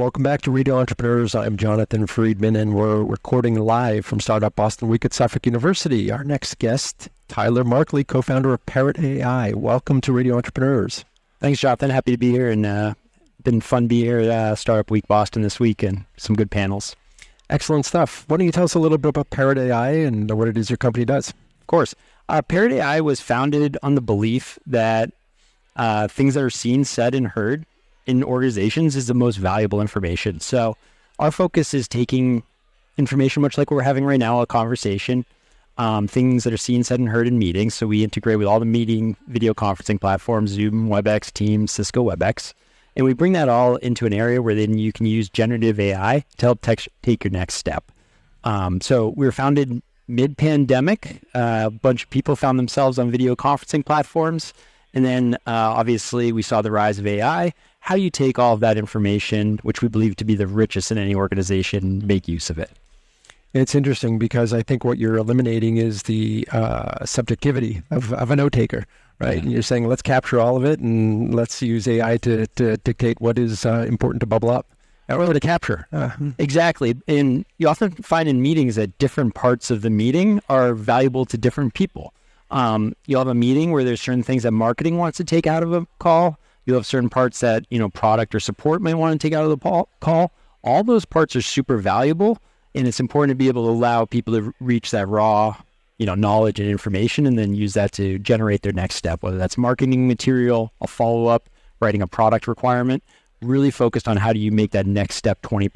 welcome back to Radio Entrepreneurs. I'm Jonathan Freedman, and we're recording live from Startup Boston Week at Suffolk University. Our next guest, Tyler Markley, co-founder of Parrot AI. Welcome to Radio Entrepreneurs. Thanks, Jonathan. Happy to be here, and been fun to be here at Startup Week Boston this week, and some good panels. Excellent stuff. Why don't you tell us a little bit about Parrot AI and what it is your company does? Of course. Parrot AI was founded on the belief that things that are seen, said, and heard in organizations is the most valuable information. So our focus is taking information, much like we're having right now, a conversation, things that are seen, said, and heard in meetings. So we integrate with all the meeting video conferencing platforms, Zoom, WebEx, Teams, Cisco WebEx. And we bring that all into an area where then you can use generative AI to help take your next step. So we were founded mid-pandemic. A bunch of people found themselves on video conferencing platforms. And then obviously we saw the rise of AI. How do you take all of that information, which we believe to be the richest in any organization, make use of it? It's interesting because I think what you're eliminating is the subjectivity of a Notetaker, right? Yeah. And you're saying, let's capture all of it and let's use AI to dictate what is important to bubble up. Or to capture. Exactly. And you often find in meetings that different parts of the meeting are valuable to different people. You'll have a meeting where there's certain things that marketing wants to take out of a call. You'll have certain parts that, product or support may want to take out of the call. All those parts are super valuable, and it's important to be able to allow people to reach that raw, knowledge and information, and then use that to generate their next step, whether that's marketing material, a follow-up, writing a product requirement. Really focused on how do you make that next step 20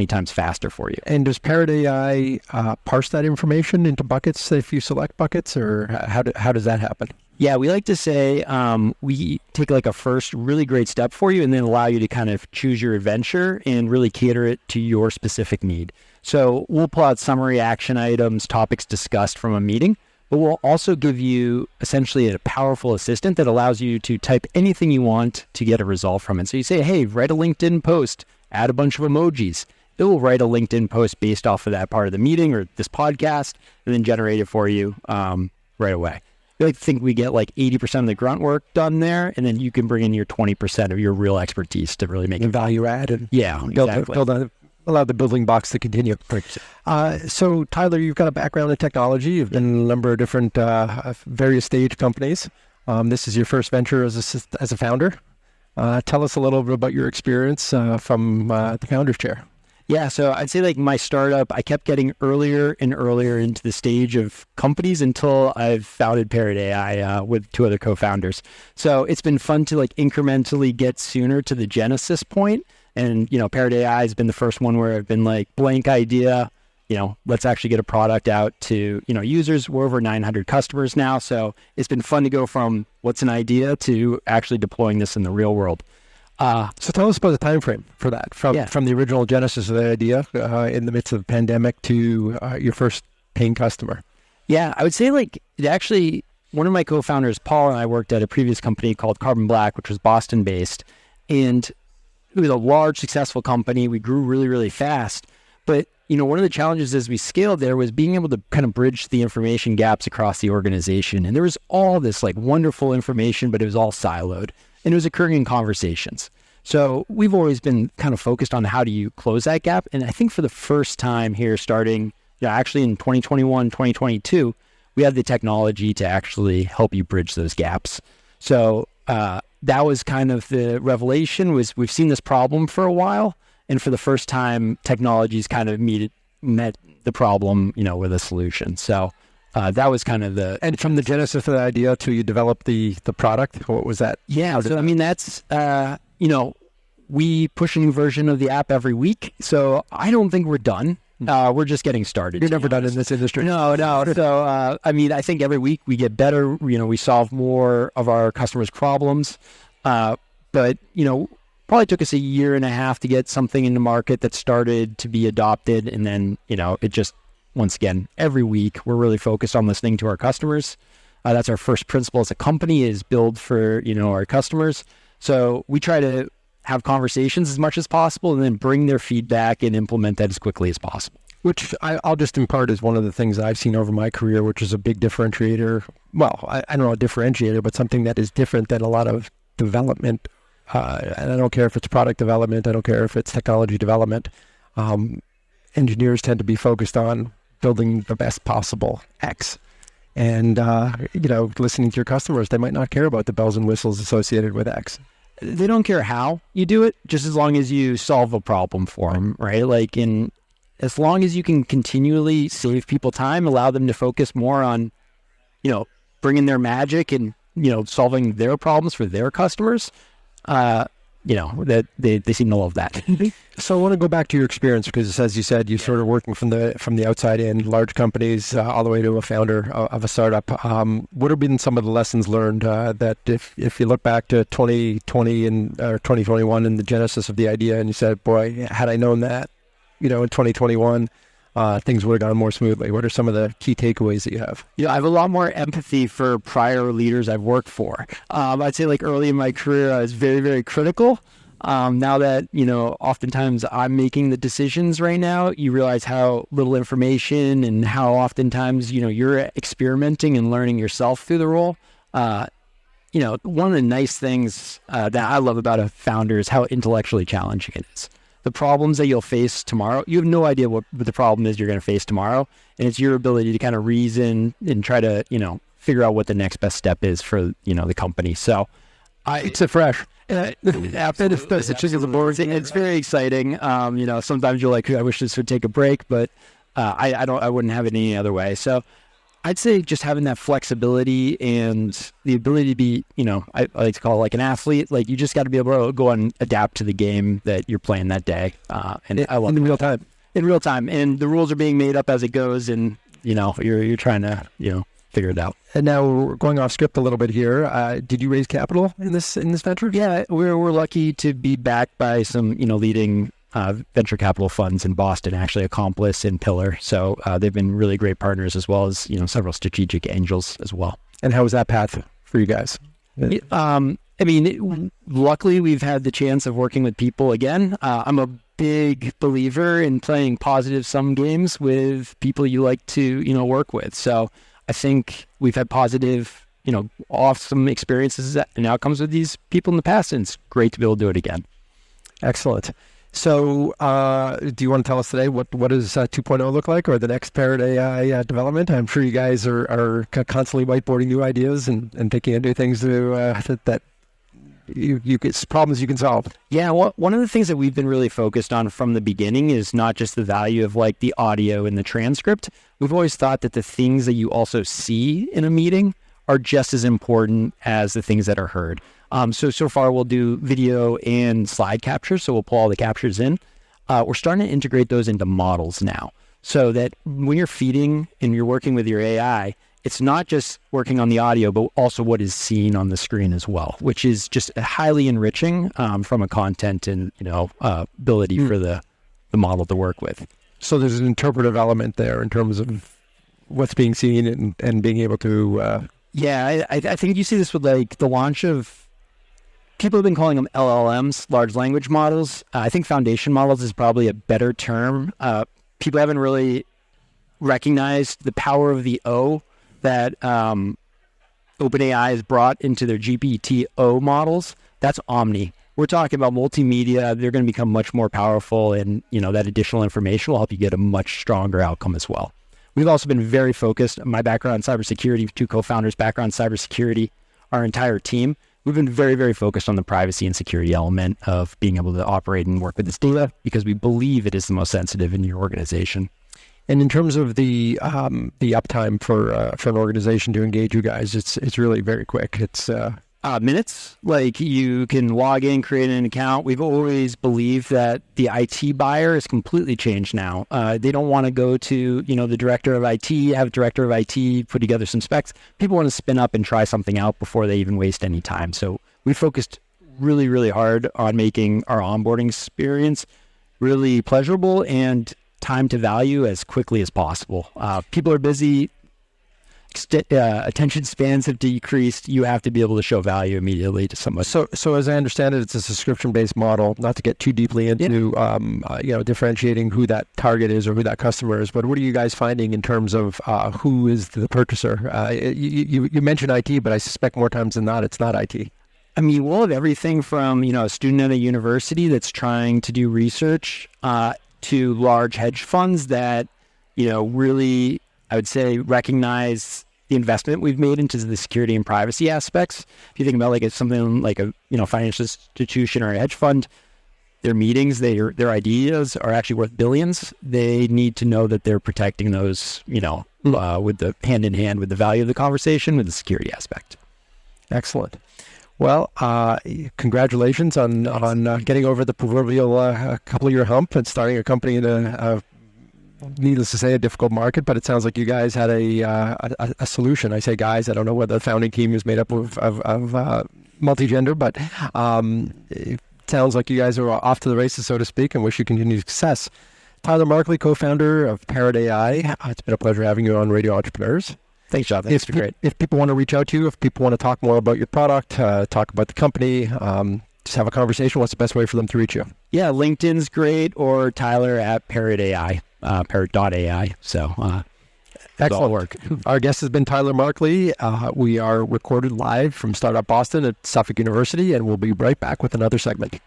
times faster for you. And does Parrot AI parse that information into buckets if you select buckets, or how does that happen? Yeah, we like to say we take like a first really great step for you and then allow you to kind of choose your adventure and really cater it to your specific need. So we'll pull out summary action items, topics discussed from a meeting, but we'll also give you essentially a powerful assistant that allows you to type anything you want to get a result from it. So you say, hey, write a LinkedIn post, add a bunch of emojis. It will write a LinkedIn post based off of that part of the meeting or this podcast, and then generate it for you right away. I like to think we get like 80% of the grunt work done there, and then you can bring in your 20% of your real expertise to really make it value add. And exactly. Allow the building blocks to continue. So Tyler, you've got a background in technology. You've been in a number of different various stage companies. This is your first venture as a founder. Tell us a little bit about your experience from the founder's chair. Yeah, so I'd say like my startup, I kept getting earlier and earlier into the stage of companies until I've founded Parrot AI with two other co-founders. So it's been fun to like incrementally get sooner to the genesis point. And, Parrot AI has been the first one where I've been like blank idea, let's actually get a product out to, users. We're over 900 customers now. So it's been fun to go from what's an idea to actually deploying this in the real world. So tell us about the time frame for that, from the original genesis of the idea in the midst of the pandemic to your first paying customer. Yeah, I would say like it actually, one of my co-founders, Paul, and I worked at a previous company called Carbon Black, which was Boston based. And it was a large, successful company. We grew really, really fast. But, one of the challenges as we scaled there was being able to kind of bridge the information gaps across the organization. And there was all this like wonderful information, but it was all siloed. And it was occurring in conversations. So we've always been kind of focused on how do you close that gap. And I think for the first time here starting, actually in 2021, 2022, we had the technology to actually help you bridge those gaps. So that was kind of the revelation was we've seen this problem for a while. And for the first time, technology's kind of met the problem, with a solution. So that was kind of And from the genesis of the idea to you develop the product, what was that? Yeah, so that's, we push a new version of the app every week. So I don't think we're done. We're just getting started. You're never done in this industry. No. So, I think every week we get better. We solve more of our customers' problems. But, probably took us a year and a half to get something in the market that started to be adopted. And then, it just, once again, every week we're really focused on listening to our customers. That's our first principle as a company is build for, our customers. So we try to have conversations as much as possible and then bring their feedback and implement that as quickly as possible. Which I'll just impart is one of the things I've seen over my career, which is a big differentiator. Well, I don't know a differentiator, but something that is different than a lot of development and I don't care if it's product development, I don't care if it's technology development, engineers tend to be focused on building the best possible X. And, listening to your customers, they might not care about the bells and whistles associated with X. They don't care how you do it, just as long as you solve a problem for them, right? Like as long as you can continually save people time, allow them to focus more on, bringing their magic and, solving their problems for their customers, that they seem to love that. So I want to go back to your experience, because as you said, you're sort of working from the outside in, large companies all the way to a founder of a startup. What have been some of the lessons learned that if you look back to 2020 or 2021 and the genesis of the idea, and you said, boy, had I known that, in 2021, things would have gone more smoothly? What are some of the key takeaways that you have? I have a lot more empathy for prior leaders I've worked for. I'd say like early in my career, I was very, very critical. Now that, oftentimes I'm making the decisions right now, you realize how little information and how oftentimes, you're experimenting and learning yourself through the role. One of the nice things that I love about a founder is how intellectually challenging it is. The problems that you'll face tomorrow, you have no idea what the problem is you're going to face tomorrow. And it's your ability to kind of reason and try to, figure out what the next best step is for, the company. So it's a fresh. It's very exciting. Sometimes you're like, I wish this would take a break, but I wouldn't have it any other way. So I'd say just having that flexibility and the ability to be, I like to call it like an athlete. Like you just got to be able to go and adapt to the game that you're playing that day. And I love in real time. In real time. And the rules are being made up as it goes. And, you're trying to, figure it out. And now we're going off script a little bit here. Did you raise capital in this venture? Yeah, we're lucky to be backed by some, leading venture capital funds in Boston, actually Accomplice and Pillar. So they've been really great partners, as well as, several strategic angels as well. And how was that path for you guys? Luckily we've had the chance of working with people again. I'm a big believer in playing positive sum games with people you like to, work with. So I think we've had positive, awesome experiences and outcomes with these people in the past, and it's great to be able to do it again. Excellent. So do you want to tell us today what does 2.0 look like, or the next Parrot AI development? I'm sure you guys are constantly whiteboarding new ideas and thinking of new things that it's problems you can solve. Yeah, one of the things that we've been really focused on from the beginning is not just the value of like the audio and the transcript. We've always thought that the things that you also see in a meeting are just as important as the things that are heard. So far we'll do video and slide capture, so we'll pull all the captures in. We're starting to integrate those into models now, so that when you're feeding and you're working with your AI, it's not just working on the audio, but also what is seen on the screen as well, which is just highly enriching from a content and ability for the model to work with. So there's an interpretive element there in terms of what's being seen and being able to. Yeah, I think you see this with like the launch of. People have been calling them LLMs, large language models. I think foundation models is probably a better term. People haven't really recognized the power of the O that OpenAI has brought into their GPT-O models. That's Omni. We're talking about multimedia. They're going to become much more powerful, and that additional information will help you get a much stronger outcome as well. We've also been very focused. My background in cybersecurity, two co-founders' background in cybersecurity, our entire team. We've been very, very focused on the privacy and security element of being able to operate and work with this data, because we believe it is the most sensitive in your organization. And in terms of the uptime for an organization to engage you guys, it's really very quick. It's minutes. Like you can log in, create an account. We've always believed that the IT buyer is completely changed now. They don't want to go to the director of IT, have a director of IT put together some specs. People want to spin up and try something out before they even waste any time. So we focused really, really hard on making our onboarding experience really pleasurable and time to value as quickly as possible. People are busy. Attention spans have decreased. You have to be able to show value immediately to somebody. So as I understand it, it's a subscription-based model. Not to get too deeply into differentiating who that target is or who that customer is, but what are you guys finding in terms of who is the purchaser? You mentioned IT, but I suspect more times than not, it's not IT. I mean, we'll have everything from, a student at a university that's trying to do research to large hedge funds that, really, I would say, recognize the investment we've made into the security and privacy aspects. If you think about like it's something like a, financial institution or a hedge fund, their meetings, their ideas are actually worth billions. They need to know that they're protecting those, with the hand in hand with the value of the conversation, with the security aspect. Excellent. Well, congratulations on getting over the proverbial couple-year hump and starting a company in needless to say, a difficult market. But it sounds like you guys had a solution. I say guys, I don't know whether the founding team is made up of multi-gender, but it sounds like you guys are off to the races, so to speak, and wish you continued success. Tyler Markley, co-founder of Parrot AI. It's been a pleasure having you on Radio Entrepreneurs. Thanks, John. It's been great. If people want to reach out to you, if people want to talk more about your product, talk about the company, just have a conversation, what's the best way for them to reach you? Yeah, LinkedIn's great, or Tyler at Parrot AI, parrot.ai. So, excellent work. Our guest has been Tyler Markley. We are recorded live from Startup Boston at Suffolk University, and we'll be right back with another segment.